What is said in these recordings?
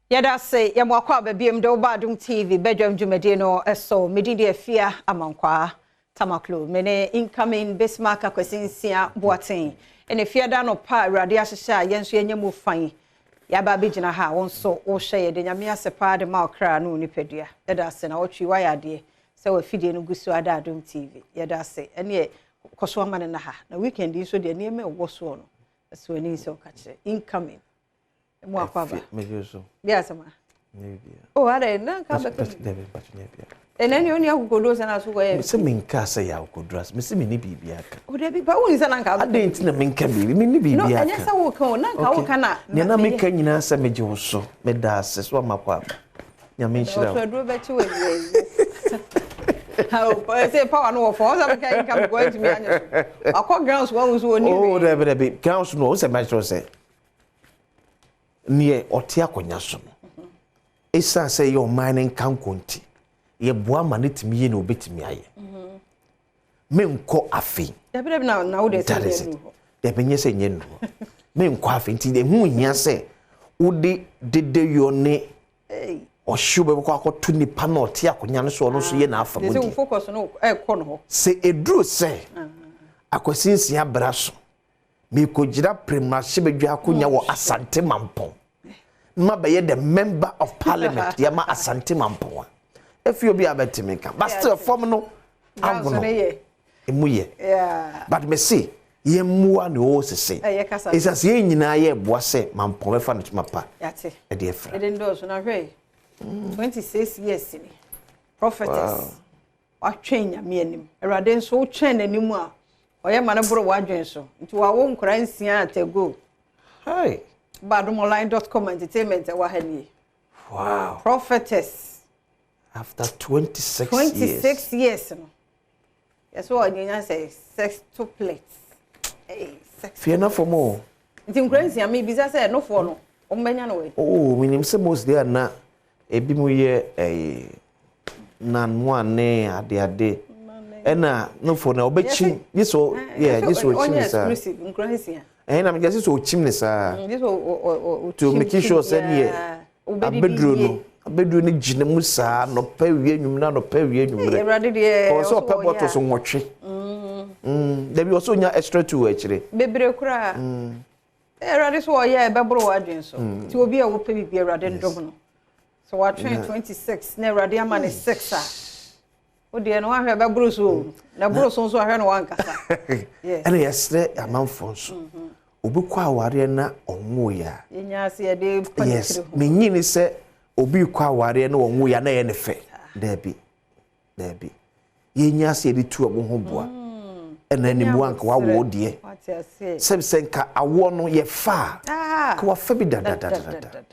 Yada say yamwakwa bebiem do Badwam TV Badwam dwumade no eso medidi afia amankwa tamaklo mene incoming Bismarck akwasinsia boaten ene fiada no pa awrade ahyehya yenso yenyamu fan yaba begina ha wonso wo hye de nyame asepa de ma okra no nipadua yada say na wotwi wayade se wa fidie no gusu ada Adom TV yada say ene koso amane na ha na weekend so de ne me wo so no so ni so ka kire incoming Mwakwa mejoso yes ma nebia oh are na ka be nebia eneni oni akokodo se na so go se menka se ya akokodras me se me ni bibia ka o de bi ba woni se na nka ade nti na menka bibi me ni bibia ka no anya sa wo kan na nka wo kana na menka nyina se mejoso me da se so makwa nya me nhyira so do be chi we how say power no for so be kan go enti me anya akọ grounds won so oni oh de be grounds no se ma say nie ote akonya so no esa say your mining kan konti ye boa manetimi ye na obetimi aye me nko afi da bi na wo de say de benye say nye no me nko afi nti de hu hia say wo de yo ne o shube ko akoto nipa na ote akonya no so no so ye na afa mo di focus no ko no se edru say akwasinsia braso me ko gira premature bedwa akonya wo asante mampon ma be the member of parliament ya ma asante mampon efi obi abetime ka but still form no agono emuye yeah but me see ye muwa ne o sese isa se nyina ye boa se mampon be fa no tuma pa yate e de efra e de ndo so na hwe 26 years ni prophetess wa twenya me anim awrade nso wo twen nanim a oye ma na bro wa dwen so nti wa wo nkora nsia atego hey badwamonline.com entertainment wa hani wow prophetess after 26 years no yes what you say sex to plates hey sex fiena for more nti nkora nsia me bisa say no for no o mbanya no we oh minim se most there na ebi mu ye na nwa ne ade ena no for na obechi yiso yeah yiso chimnesa exclusive nkora nsia na me just so chimnesa to make sure say here abedru ni gine mu saa no pa wie nwum na no pa wie nwum re erade de o so pa boto so nwotwe there be also nya extra two actually bebre kura erade so oya ebebro wadwen so ti obi a wo pa bibi erade ndom no so wa 26 na erade amane 6 a o de no ahwe ebebro so na bro so so ahwe no wankasa yes and yesterday amanfo so obi kwa aware na onwo ya yenya ase de yes menyini se obi kwa aware na onwo ya na ye ne fe debi yenya ase de tu obo ho boa ena ni mu anka wa wo de sebsenka awo no ye fa ka wa fa bi da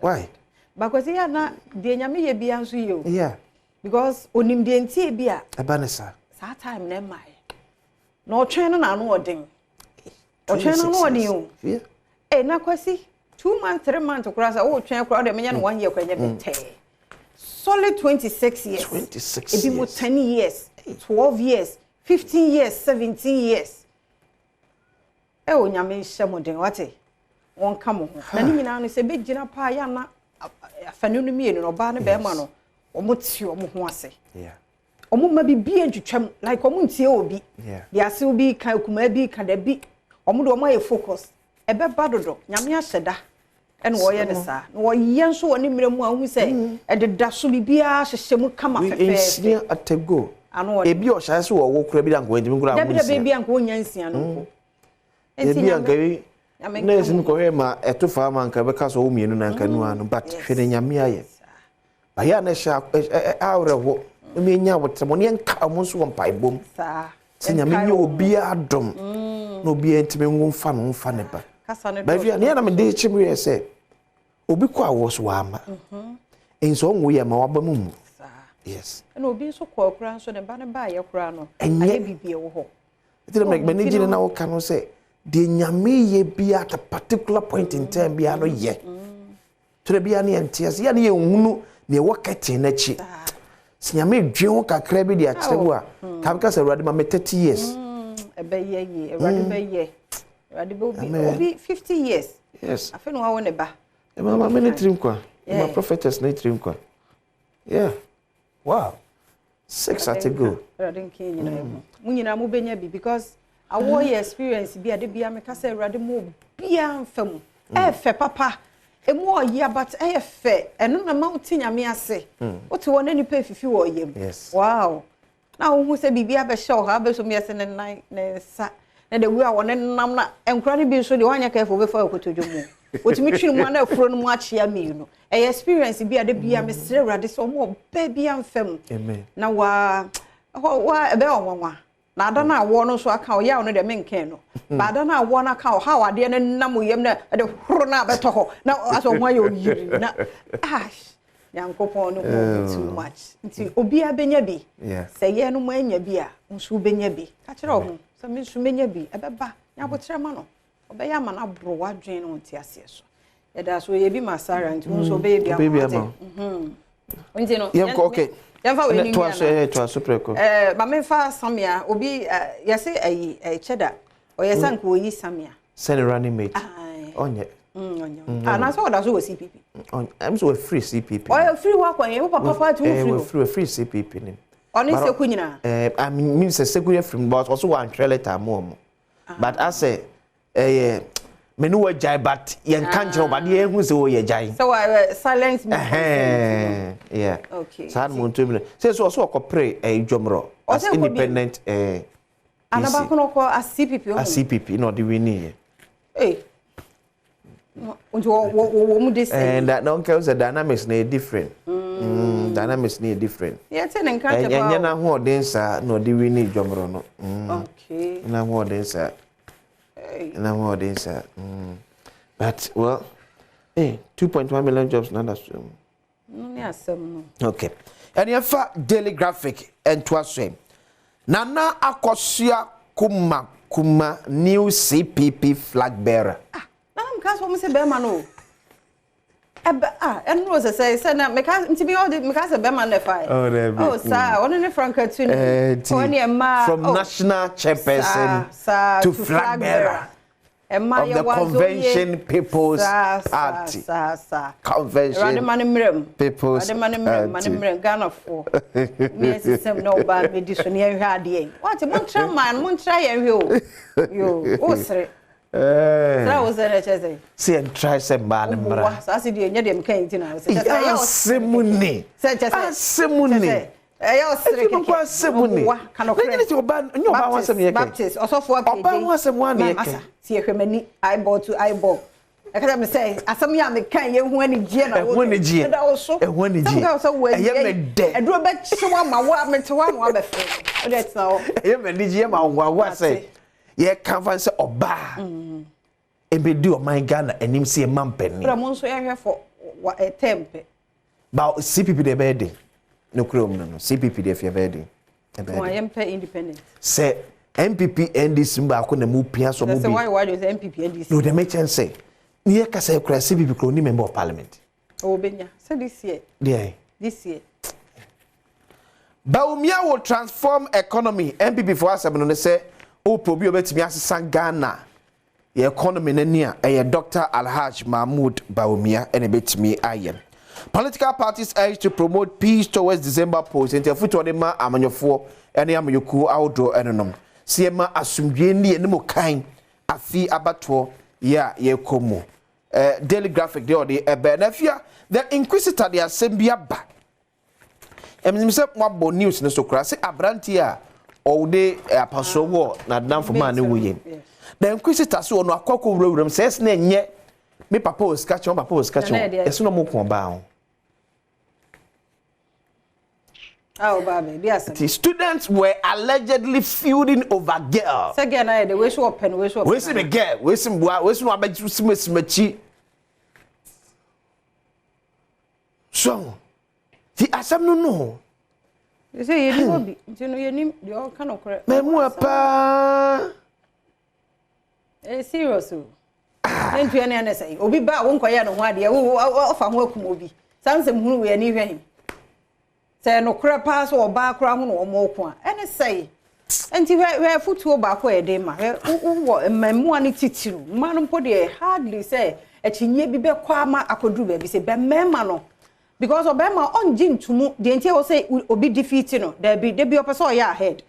why bakwasi ya na de nyame ye bia nso ye o yeah because onim de ntie bia abanesa sa time na mai na o twen na no odin o twen na no odin o yeah na kwasi 2 months 3 months kurasa o twen kura de menya no 1 year kwanya bete solid 26 years 26 ebi mo 10 years 12 years 15 years 17 years o nyame hye modin wate won ka mo ho na ni nyina no se begina pa ya na afanu no mienu no ba ne be ma no omo ti omo ho ase yeah omo ma bibie ntwetwam like omo ntie obi yeah dia se obi kan kuma bi kan da bi omo do omo ye focus ebe badodo nyame ahyeda ene wo ye ne sa na wo ye nso woni mremu ahu se e de da so bibia hyehyemu kama fefe we atego ebi o sha se wo kura bi da nko ndimi kura ahu se bibia nko nyansia no ebi anka wi na esin ko he ma etofa ma nka be ka so wo mienu na nka nu anu but hwede nyame aye ba ya na sha awre wo me nya wotremo ne nka mo so won paibom sa se nyame nya obi adom na obi entime nwo mfa no mfa ne ba ba via ne na me de chimwe ese obi kwa wo so ama enso nwo ye ma waba mu yes na obi so kwa kura nso ne ba ne ba ye kura no aye bibie wo ho itira me ne gine na wo ka no se de nyame ye bia at a particular point in time bia no ye ture bia ne entias ya ne ye hunu ne wo kete na chi si nyame dwen wo kakra bi de a kire wo a ka ka se awrade ma 30 years ebe ye awrade be ye awrade be obi 50 years yes afi no wa wo ne ba mama me ne trim kwa My prophetess na trim kwa. Yeah. Wow. 6 at a go. Munyina mu benya bi because awo ye experience bi ade bia meka say urade mu bia mfam. Fe papa. Emu oye but fe eno na ma utinya me ase. Ote wona nipa fifi wo yem. Wow. Na wo hu se bibia be show ha be so me ase ne sa. Na de wi a wona nam na enkura ne bi so de wanya ka fo be fa okotodwo mu. Otimi twin mu na afuro no mu achia me no. Experience bi ade bia me sere urade so mo ba bia mfam. Amen. Na wa ebe onwanwa. Na ada na awo no so aka o ya no de menken no. Ba ada na awo na aka o ha wade ne nam yem na de horo na beto ho. Na aso ho ayo yiri na ash. Yankopon no too much. Nti obi abenya bi. Se ye no mo anya bi a nso benya bi. Ka kire ho. Se me nso menya bi ebeba. Nya botre ma no. Obeya ma na bro wadwen no nti ase so. Eda so ye bi masara nti nso obeya bi ama. Nti no. Yem ko okay. Yamfa we ni to superco ba me fa samia obi yase ayi cheda o yesa nko oyi samia send running mate onye na so da so CPP I'm so free CPP o free wa kwa ye papa tu free CPP ni oni se kunyina I mean say security from boss also one trailer time more but I say menu wa jai but yen kan kire obade ye hu se wo ye jai so silence me yeah okay sad mon to me say so okopre dwomro as independent anaba kono ko as CPP no the winning wo mu dey say and that don't care the dynamics na different dynamics na different yeah ten encourage about enya na ho den sa no the winning dwomro no okay na ho den sa na more than that. But well, 2.1 million jobs now that's no. Okay. And if daily graphic and twasse. Nana Akosia Kuma new CPP flag bearer. Na mka so mo se be ma no. And was say na meka ntibi all the meka se be ma na fai. Oh sir, one ne franka tu ni. From national chairperson to flag bearer. Of the Convention People's Party. Convention People's Party. Ghana for. Me system no bad medicine here hard. What mon try yo. Oh sir. That was the see and try some man. So I said you need them kind na. Simuni. Simuni. Baptist also for hwemani eyeball to eyeball. I can say asam ya me kan ye hu ani gie na wo gie da wo so gie ye me de eduro be chiwa ma wa me te wa no be fe that's now ye me ni gie ma wa say ye kan fan say oba e be di o man Ghana anim say mampani bra mo so ye hwe for tempe ba CPP de be de no krom no CPP de fe be de why MP independent say MPP NDC mba ko na mu pia so mo bi why is MPP NDC no the make sense say niye ka say kra CPP kro ni member of parliament obenya say this year Baumia will transform economy MPP for us no say o probi obetimi asesa Ghana ye economy na nia Dr. Alhaj Mahmoud Baumia ene betimi ayen. Political parties urge to promote peace towards December polls and futo de ma amanyofo ene amayoku outdoor enenom siema asumdwe ni ene mo kan afi abato ya ye komo daily graphic de ode ebe na fia the inquisitor de asembia ba emimse mo news ne so kra se abranti a owde apaso wo na danfo ma ne woyem the inquisitor so no akoko wurawuram says na enye me papa was catching eso no mo ko ba ho. The students were allegedly feuding over girl. Say girl na the way so open. We see me girl, we see boy, we see no abeji simachi. So, the asam no. You say you no be, you know you nim the all kind of correct. Me mo pa. Serious o. Nentu ya na say, obi ba wo nkoya no ho ade, wo ofa ho akum obi. Sansem hunu we ani hwan. Say no crapa so oba kra ho no omo ko a ene say enti we futuo ba ko e de ma wo mamu ani titiru manu po de hardly say chinye bi be kwa ama akodru ba bi se be mema no because obema on jintumu de ntia wo say obi defeat no there be opese o ya ahead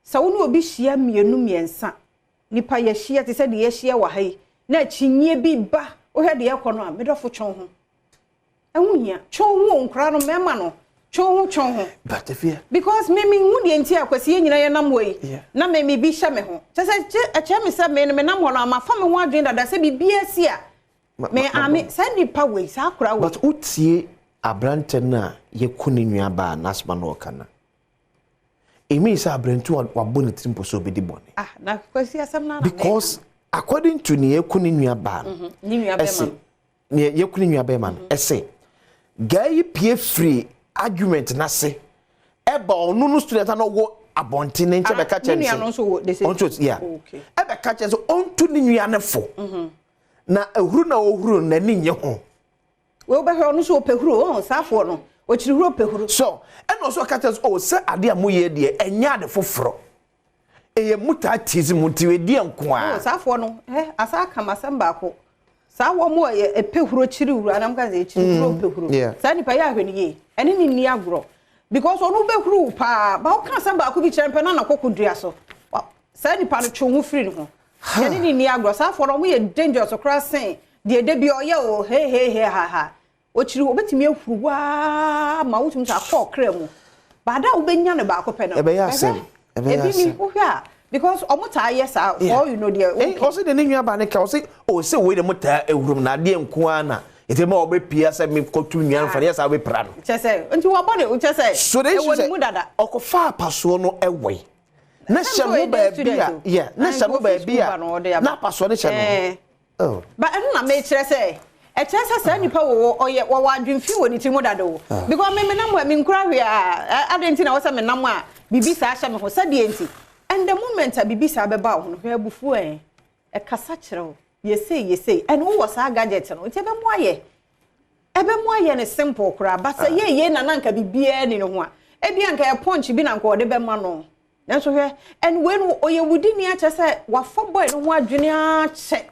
so wonu obi hia mienu miensa nipa ye hia te se de ye hia wa hai na chinye bi ba o hwe de ye kono a medofo twon ho ehunhia twon ho nkra no mema no twon ho but if you because me hu de ntia akwasi ye nyina ye nam wei na me bi hia me ho te se eche me se me nam ho na ma fa me ho adwen dada se bi bia si a me ame se nipa wei sa akura wei but utie abrante na ye kuni nua ba nasma no kana emi say abrantu wa boni trimpo so be di boni na kwasi asam na because according to ni ye kuni nua ba ni nua be man ni ye kuni nua be man ese guy pie free argument na se eba onu no student na wo abonti ne nche be ka chen se onto yeah ebe ka chen so onto ni nua ne fo na ehuru na ohuru na ni nye ho we be hwe no so opehuru o safo no o chiri huru opehuru so eno so ka chen o se ade amoye de enya ade foforo eye muta tizi mutiwe die nko a safo no asa kama samba ko sa wo mo epehuru chiri huru anam ka ze chiri huru opehuru sa nipa ya hwe ni ye ene ni agro because onu behuru pa ba o ka samba ko bi chempe na kokudua so sa nipa no twon free no ho ene ni agro safo no mo ye dangerous crossing de bi oye o he ha o chiri obetimi ehuru wa ma wutum sa ko kra mu bada obenya ne ba ko pe no ebe ya sem ebe ni uhwa because omuta yes for you know there o se de ne nwa ba ne ka o se we de muta ehuru na de nko ana ite ma obepia se me kotu nwa fa yes we pra no chese nti wo bone o chese e woni mu dada okofa paso no ewe na hye mo ba bia na hye mo ba bia na paso ne hye no ba enu na me kire se e kire se sa nipa wo oye wo adwemfi woni ti mu dada wo because me na mo me nkura hwe a adenti na wo se me nam a bibi sa hye me ho sa de enti and the moment a bibi sa beba ho no hwe abufu e kasa kire wo yesei and wo was a gadget no nti ebe mo aye ne simple kura but say ye na nanka bibia ni no ho a ebia nka e punch bi na nka ode be ma no nanso hwe and when oye wudi ni a chese wa fo boy no ho adwene a che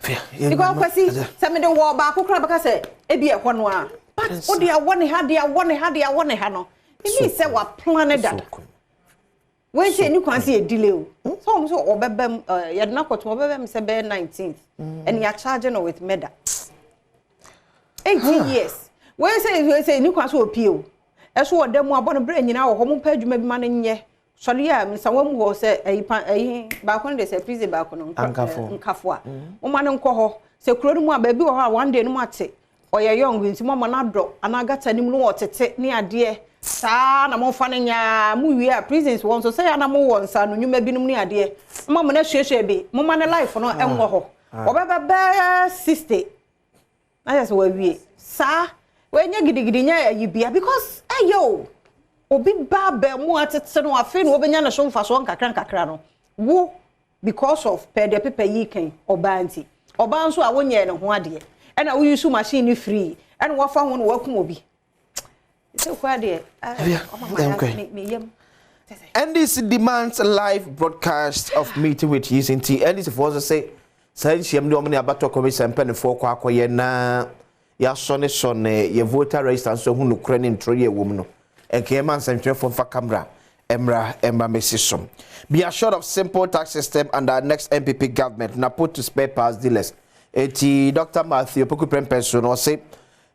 because kwasi se me de wo ba akokra baka se ebia ho no a but odi a wone ha no e mi se wa plan that when say ni kwan say delay o so obebem ye na koto obebem se be 19th and you are charging her with murder 18 years when say ni kwan so opio e so odam abon bre nyina wo ho pa adwuma bi ma nye sori ya msawam ho se ba ko de se prison ba ko no nkafo a mo ma ne nko ho se kuro no mu a ba bi wo ha one day no mu ate oye young nti mo ma na do anagata nim no otete ne ade sa na mo fa ne nya mu wi a prisons won so say na mo won sa no nyuma binum ne ade mo na hwehwe bi mo ma ne life no enwo ho obeba be 60 na yes we wi sa we nya gidigidi nya yibia because ayo obi ba be mu atete no afi no obenya na shomfa so nkakra no wo because of pede pepe yiken obanti obanso a wonye ne ho ade e na wo use machine ni free e na wo fa ho no wakum obi so kwade NDC demands a live broadcast of meeting with UCT. NDC for us say shiem de omni abato commission pen for kwa akoye na ya sone ye voter register so hu no kure ne ntro ye wom no enke man sentwe for camera emra mesisom. Be assured of simple tax system under our next MPP government na put to spare parts dealers. Eti Dr. Matthew Poku Prempenso no say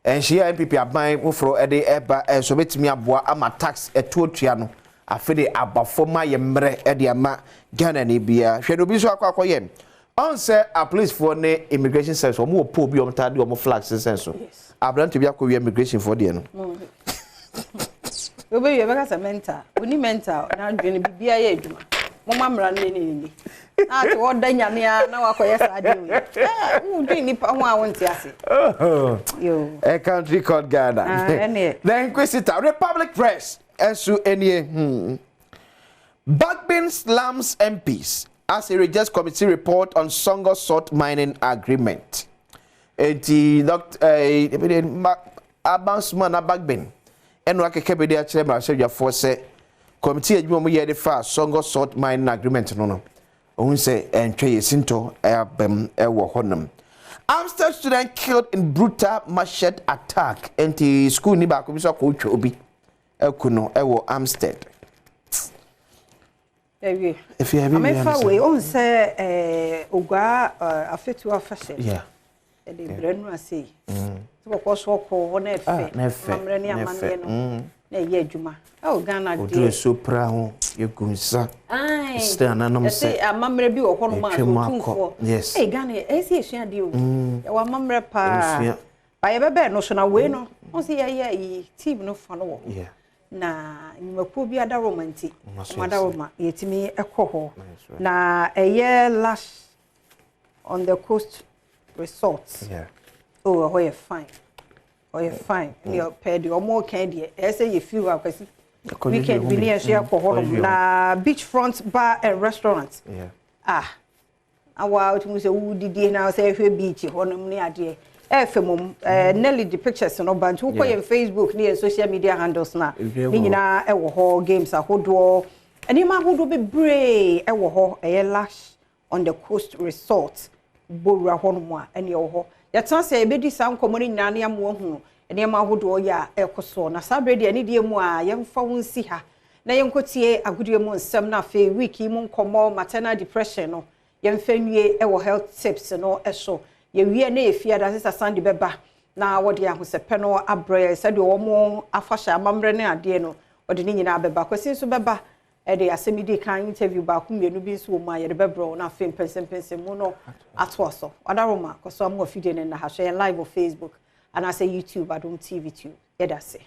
and she MPP aban mufro ede eba so betimi aboa ama tax etuotua no afede abafoma yemre ede ama Ghana ni bia hwedo bi so akwakoye on say a police for ne immigration service omo po bi omtade omo flag sense abranto bi akọ immigration for de no obe ye beka mental oni mental na adwene bibia ye adwuma mo mamra ne ati woda nyame a na wakoye saade we do nipa ho a wonti ase yo a country called Ghana then Inquisitor Republic Press esu enie Badwam slams MPs as he rejects committee report on Songo salt mining agreement. Dr. Abansman Badwam eno akekebe de akere ma hwedwa for say committee adwuma mo ye de fa Songo salt mining agreement no ohun say entwe yesinto abem ewo honum Amsterdam student killed in brutal machete attack. Enti school ni ba ko bi so ko twa obi. Ekuno ewo Amsterdam. Ewie. If you have Amefa we on say ogwa afetu afahye. Yeah. E de brenu ase. So ko so ko na efe. Mamre ni amane no. Na ye adwuma. O Ghana de. Odre sopra ho ye gunsa. Ai. Stay ananom say. Amamre bi wo hono ma otumfo. Yes. Ghana e si esua de o. E wa mamre pa. Ba ye bebe no so na we no. On say ye team no fa no wo. Yeah. Na nyumakuo bi ada romanti mada roma yetimi ekoho na eye lash on the coast resort. Yeah. Oh, how you fine. Oh, you fine. You pay the more candy. I say you feel akwesi weekend bi ne share ko na beachfront bar and restaurant. Yeah. Awa otumu se wo didi na say hwe beach honom ne ade. FM Nelly the pictures no bantu ko yen Facebook ne social media handles na ni nyina e wo ho games ahodo ani ma ahodo be brave e wo ho e lash on the coast resort bowra ho no mu a ene wo ho ya tan say e bedi sam komori nyina ne am wo hu ene ma ahodo ya e koso na sabre de ani die mu a yemfa wonsi ha na yenkotie agodie mu nsem na fe week mu nkomo maternal depression no yemfa nwie e wo health tips no e so ye wie na efia da sesa sande beba na wode ahosepe no abrɛ sɛ de wo afahye amamre ne ade no wode ni nyina beba kwasi so beba e de asemidi kan interview ba ku mienu bi so mu aye de bebro na fem pensem mu no ato so adaroma koso am ofide ne na ha share live on Facebook and I say YouTube Adom TV 2 yeda se